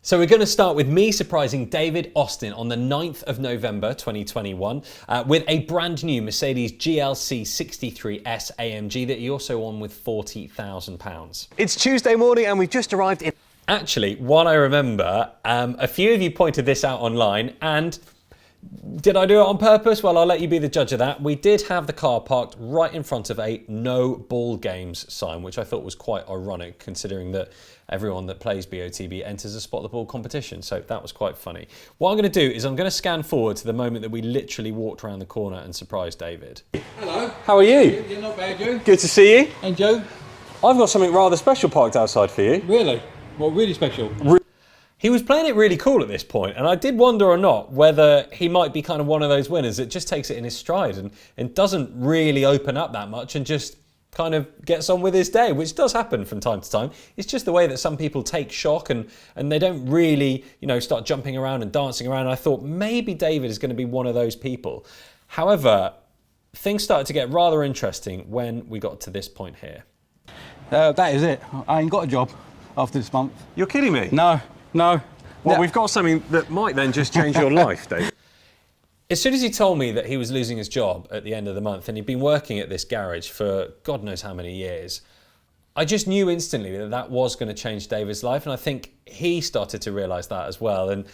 So we're going to start with me surprising David Austin on the 9th of November 2021 with a brand new Mercedes GLC 63S AMG that he also won with £40,000. It's Tuesday morning and we've just arrived in... Actually, what I remember, a few of you pointed this out online, and did I do it on purpose? Well, I'll let you be the judge of that. We did have the car parked right in front of a no ball games sign, which I thought was quite ironic considering that everyone that plays BOTB enters a spot the ball competition. So that was quite funny. What I'm going to do is I'm going to scan forward to the moment that we literally walked around the corner and surprised David. Hello. How are you? You're not bad, Joe. Good to see you. And Joe? I've got something rather special parked outside for you. Really? Well, really special. He was playing it really cool at this point, and I did wonder or not whether he might be kind of one of those winners that just takes it in his stride and doesn't really open up that much and just kind of gets on with his day, which does happen from time to time. It's just the way that some people take shock and they don't really, start jumping around and dancing around. And I thought maybe David is going to be one of those people. However, things started to get rather interesting when we got to this point here. That is it. I ain't got a job after this month. You're kidding me? No. Well, we've got something that might then just change your life, David. As soon as he told me that he was losing his job at the end of the month and he'd been working at this garage for God knows how many years, I just knew instantly that that was going to change David's life, and I think he started to realise that as well. And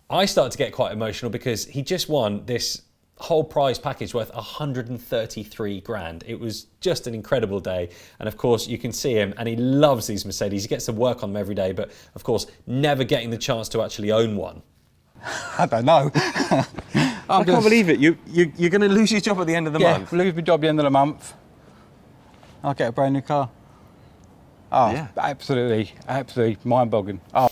I started to get quite emotional because he just won this whole prize package worth 133 grand. It was just an incredible day, and of course you can see him and he loves these Mercedes. He gets to work on them every day, but of course never getting the chance to actually own one. I don't know. I can't believe it. You're going to lose your job at the end of the month. Yeah, lose my job at the end of the month. I'll get a brand new car. Oh, yeah. Absolutely mind-boggling. Oh.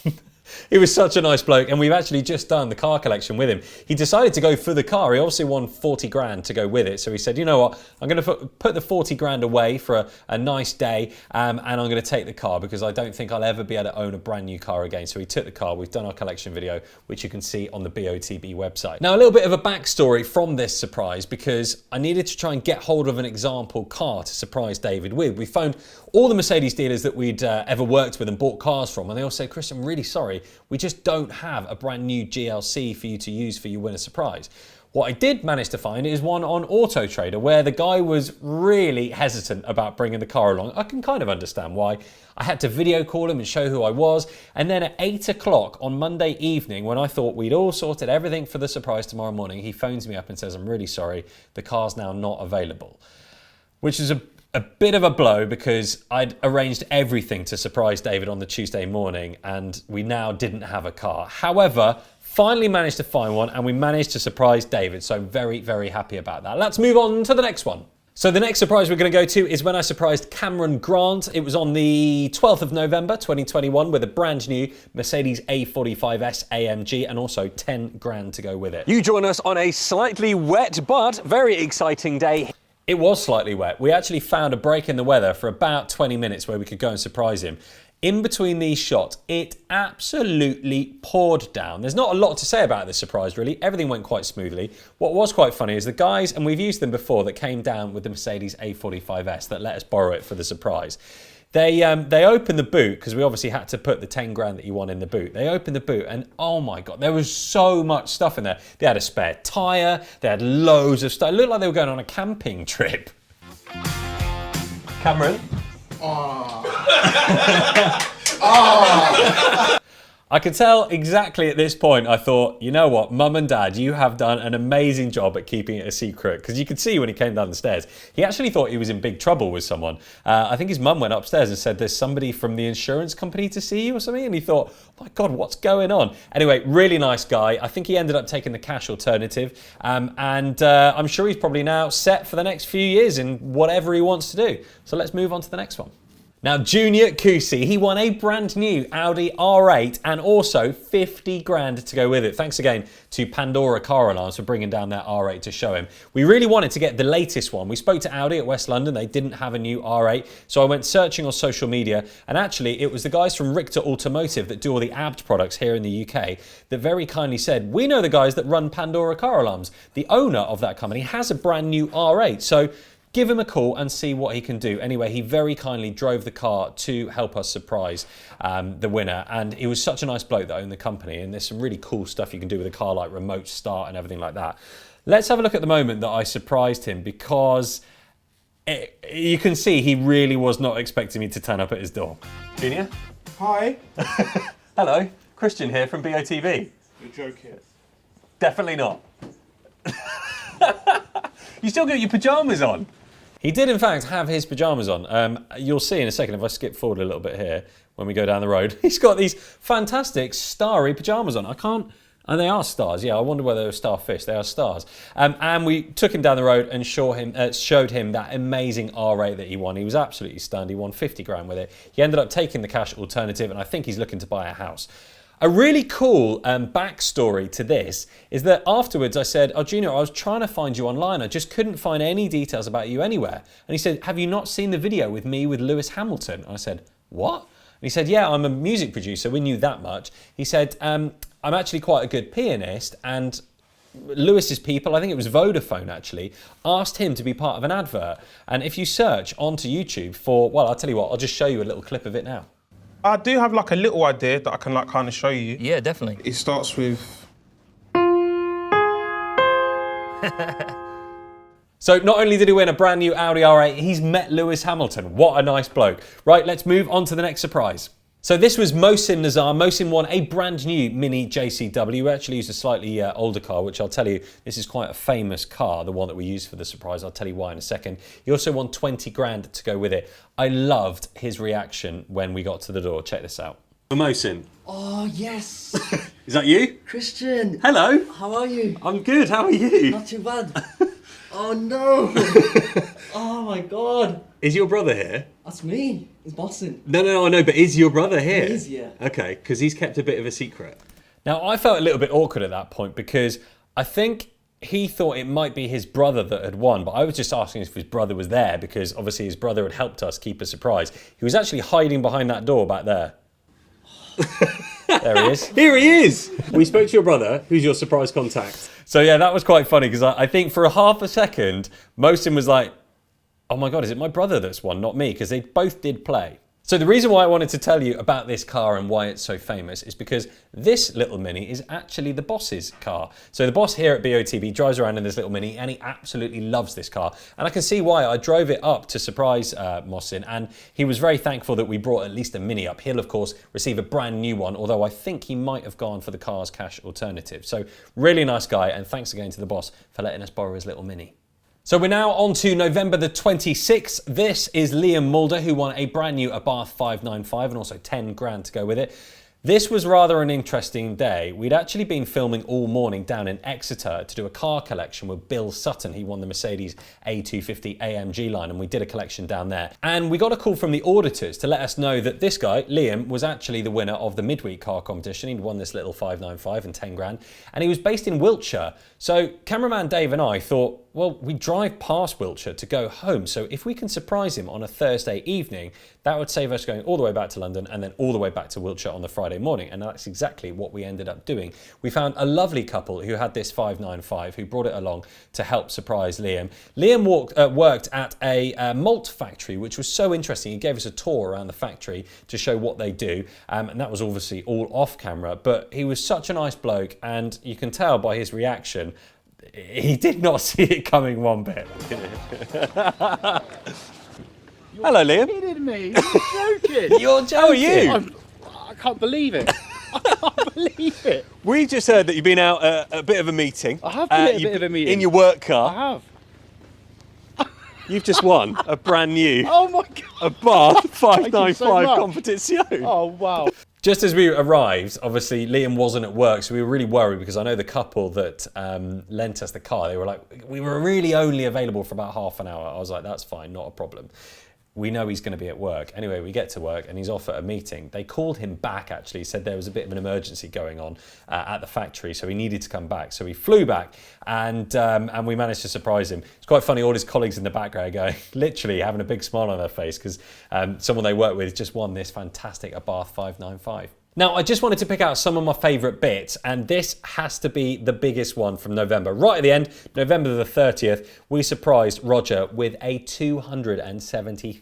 He was such a nice bloke, and we've actually just done the car collection with him. He decided to go for the car. He obviously won 40 grand to go with it. So he said, you know what, I'm going to put the 40 grand away for a nice day, and I'm going to take the car because I don't think I'll ever be able to own a brand new car again. So he took the car. We've done our collection video, which you can see on the BOTB website. Now, a little bit of a backstory from this surprise, because I needed to try and get hold of an example car to surprise David with. We phoned all the Mercedes dealers that we'd ever worked with and bought cars from, and they all said, Chris, I'm really sorry, we just don't have a brand new GLC for you to use for your winner surprise. What I did manage to find is one on Auto Trader where the guy was really hesitant about bringing the car along. I can kind of understand why. I had to video call him and show who I was. And then at 8 o'clock on Monday evening, when I thought we'd all sorted everything for the surprise tomorrow morning, he phones me up and says, I'm really sorry, the car's now not available. Which is a bit of a blow because I'd arranged everything to surprise David on the Tuesday morning and we now didn't have a car. However, finally managed to find one and we managed to surprise David. So very, very happy about that. Let's move on to the next one. So the next surprise we're going to go to is when I surprised Cameron Grant. It was on the 12th of November 2021 with a brand new Mercedes A45S AMG and also 10 grand to go with it. You join us on a slightly wet but very exciting day. It was slightly wet. We actually found a break in the weather for about 20 minutes where we could go and surprise him. In between these shots, it absolutely poured down. There's not a lot to say about this surprise, really. Everything went quite smoothly. What was quite funny is the guys, and we've used them before, that came down with the Mercedes A45S that let us borrow it for the surprise. They opened the boot, because we obviously had to put the 10 grand that you want in the boot. They opened the boot and oh my God, there was so much stuff in there. They had a spare tyre, they had loads of stuff. It looked like they were going on a camping trip. Cameron? I could tell exactly at this point, I thought, you know what, Mum and Dad, you have done an amazing job at keeping it a secret. Because you could see when he came down the stairs, he actually thought he was in big trouble with someone. I think his mum went upstairs and said, there's somebody from the insurance company to see you or something. And he thought, oh my God, what's going on? Anyway, really nice guy. I think he ended up taking the cash alternative. And I'm sure he's probably now set for the next few years in whatever he wants to do. So let's move on to the next one. Now, Junior Kusi, he won a brand new Audi R8 and also 50 grand to go with it. Thanks again to Pandora Car Alarms for bringing down that R8 to show him. We really wanted to get the latest one. We spoke to Audi at West London. They didn't have a new R8. So I went searching on social media, and actually it was the guys from Richter Automotive that do all the ABD products here in the UK that very kindly said, we know the guys that run Pandora Car Alarms. The owner of that company has a brand new R8. So give him a call and see what he can do. Anyway, he very kindly drove the car to help us surprise the winner. And he was such a nice bloke that owned the company. And there's some really cool stuff you can do with a car, like remote start and everything like that. Let's have a look at the moment that I surprised him, because you can see he really was not expecting me to turn up at his door. Junior? Hi. Hello. Christian here from BOTB. You're joking. Definitely not. You still got your pyjamas on? He did, in fact, have his pyjamas on. You'll see in a second, if I skip forward a little bit here, when we go down the road, he's got these fantastic starry pyjamas on. I can't... And they are stars, yeah. I wonder whether they're starfish. They are stars. And we took him down the road and showed him that amazing R8 that he won. He was absolutely stunned. He won 50 grand with it. He ended up taking the cash alternative, and I think he's looking to buy a house. A really cool backstory to this is that afterwards I said, "Oh, Junior, I was trying to find you online. I just couldn't find any details about you anywhere." And he said, "Have you not seen the video with me with Lewis Hamilton?" And I said, "What?" And he said, "Yeah, I'm a music producer. We knew that much." He said, "I'm actually quite a good pianist, and Lewis's people, I think it was Vodafone actually, asked him to be part of an advert. And if you search onto YouTube for, well, I'll tell you what, I'll just show you a little clip of it now." I do have like a little idea that I can like kind of show you. Yeah, definitely. It starts with... So not only did he win a brand new Audi R8, he's met Lewis Hamilton. What a nice bloke. Right, let's move on to the next surprise. So this was Mohsin Nazar. Mohsin won a brand new Mini JCW. We actually used a slightly older car, which I'll tell you, this is quite a famous car, the one that we used for the surprise. I'll tell you why in a second. He also won 20 grand to go with it. I loved his reaction when we got to the door. Check this out. Mohsin. Oh, yes. Is that you? Christian. Hello. How are you? I'm good. How are you? Not too bad. Oh, no. Oh, my God. Is your brother here? That's me. It's Mohsin. No, I know, but is your brother here? He is, yeah. Okay, because he's kept a bit of a secret. Now, I felt a little bit awkward at that point because I think he thought it might be his brother that had won, but I was just asking if his brother was there because obviously his brother had helped us keep a surprise. He was actually hiding behind that door back there. There he is. Here he is. We spoke to your brother, who's your surprise contact. So yeah, that was quite funny because I think for a half a second, Mohsin was like, "Oh my God, is it my brother that's won, not me?" Because they both did play. So the reason why I wanted to tell you about this car and why it's so famous is because this little Mini is actually the boss's car. So the boss here at BOTB drives around in this little Mini and he absolutely loves this car. And I can see why. I drove it up to surprise Mohsin, and he was very thankful that we brought at least a Mini up. He'll of course receive a brand new one, although I think he might have gone for the car's cash alternative. So really nice guy, and thanks again to the boss for letting us borrow his little Mini. So we're now on to November the 26th. This is Liam Mulder, who won a brand new Abarth 595 and also 10 grand to go with it. This was rather an interesting day. We'd actually been filming all morning down in Exeter to do a car collection with Bill Sutton. He won the Mercedes A250 AMG line, and we did a collection down there. And we got a call from the auditors to let us know that this guy, Liam, was actually the winner of the midweek car competition. He'd won this little 595 and 10 grand, and he was based in Wiltshire. So cameraman Dave and I thought, well, we drive past Wiltshire to go home, so if we can surprise him on a Thursday evening, that would save us going all the way back to London and then all the way back to Wiltshire on the Friday morning, and that's exactly what we ended up doing. We found a lovely couple who had this 595 who brought it along to help surprise Liam. Liam worked at a malt factory, which was so interesting. He gave us a tour around the factory to show what they do, and that was obviously all off camera, but he was such a nice bloke, and you can tell by his reaction, he did not see it coming one bit. Hello, Liam. You're kidding me. You're joking. You're joking. How are you? I can't believe it. I can't believe it. We just heard that you've been out a bit of a meeting. I have been at a bit of a meeting. In your work car. I have. You've just won a brand new Oh my God. Abarth 595 so competition. Oh, wow. Just as we arrived, obviously Liam wasn't at work, so we were really worried because I know the couple that lent us the car, they were like, we were really only available for about half an hour. I was like, that's fine, not a problem. We know he's going to be at work. Anyway, we get to work and he's off at a meeting. They called him back, actually, said there was a bit of an emergency going on at the factory, so he needed to come back. So he flew back and we managed to surprise him. It's quite funny, all his colleagues in the background going, literally having a big smile on their face because someone they work with just won this fantastic Abarth 595. Now, I just wanted to pick out some of my favourite bits, and this has to be the biggest one from November. Right at the end, November the 30th, we surprised Roger with a £270,000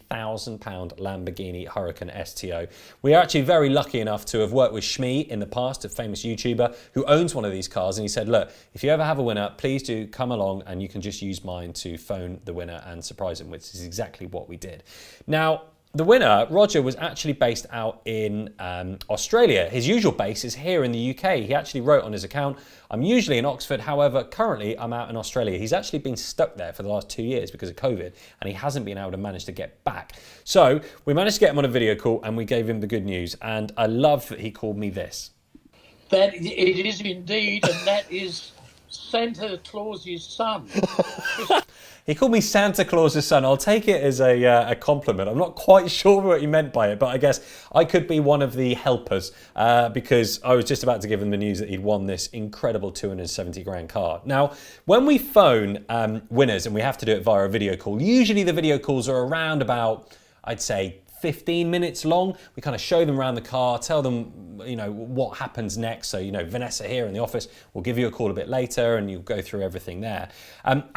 Lamborghini Huracan STO. We are actually very lucky enough to have worked with Shmee in the past, a famous YouTuber who owns one of these cars, and he said, look, if you ever have a winner, please do come along and you can just use mine to phone the winner and surprise him, which is exactly what we did. Now, the winner, Roger, was actually based out in Australia. His usual base is here in the UK. He actually wrote on his account, I'm usually in Oxford, however, currently I'm out in Australia. He's actually been stuck there for the last 2 years because of COVID, and he hasn't been able to manage to get back. So we managed to get him on a video call and we gave him the good news. And I love that he called me this. That it is indeed, and that is Santa Claus's son. He called me Santa Claus's son. I'll take it as a compliment. I'm not quite sure what he meant by it, but I guess I could be one of the helpers because I was just about to give him the news that he'd won this incredible 270 grand car. Now, when we phone winners, and we have to do it via a video call, usually the video calls are around about, I'd say, 15 minutes long. We kind of show them around the car, tell them, you know, what happens next. So, you know, Vanessa here in the office will give you a call a bit later and you'll go through everything there.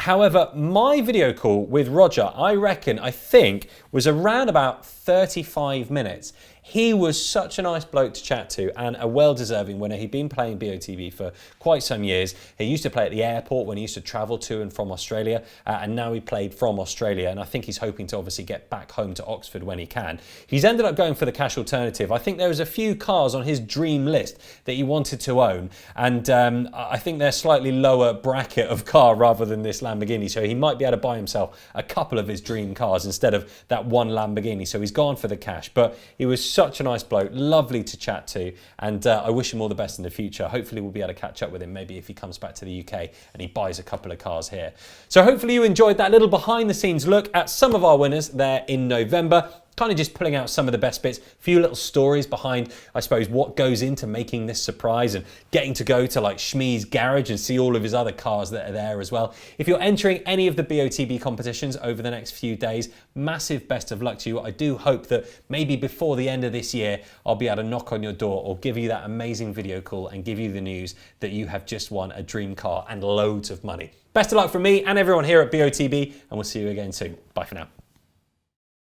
However, my video call with Roger, I think, was around about 35 minutes. He was such a nice bloke to chat to and a well-deserving winner. He'd been playing BOTB for quite some years. He used to play at the airport when he used to travel to and from Australia, and now he played from Australia, and I think he's hoping to obviously get back home to Oxford when he can. He's ended up going for the cash alternative. I think there was a few cars on his dream list that he wanted to own, and I think they're slightly lower bracket of car rather than this Lamborghini, so he might be able to buy himself a couple of his dream cars instead of that one Lamborghini, so he's gone for the cash. But he was such a nice bloke, lovely to chat to, and I wish him all the best in the future. Hopefully we'll be able to catch up with him maybe if he comes back to the UK and he buys a couple of cars here. So hopefully you enjoyed that little behind the scenes look at some of our winners there in November. Kind of just pulling out some of the best bits, a few little stories behind, I suppose, what goes into making this surprise and getting to go to like Shmee's garage and see all of his other cars that are there as well. If you're entering any of the BOTB competitions over the next few days, massive best of luck to you. I do hope that maybe before the end of this year, I'll be able to knock on your door or give you that amazing video call and give you the news that you have just won a dream car and loads of money. Best of luck from me and everyone here at BOTB, and we'll see you again soon. Bye for now.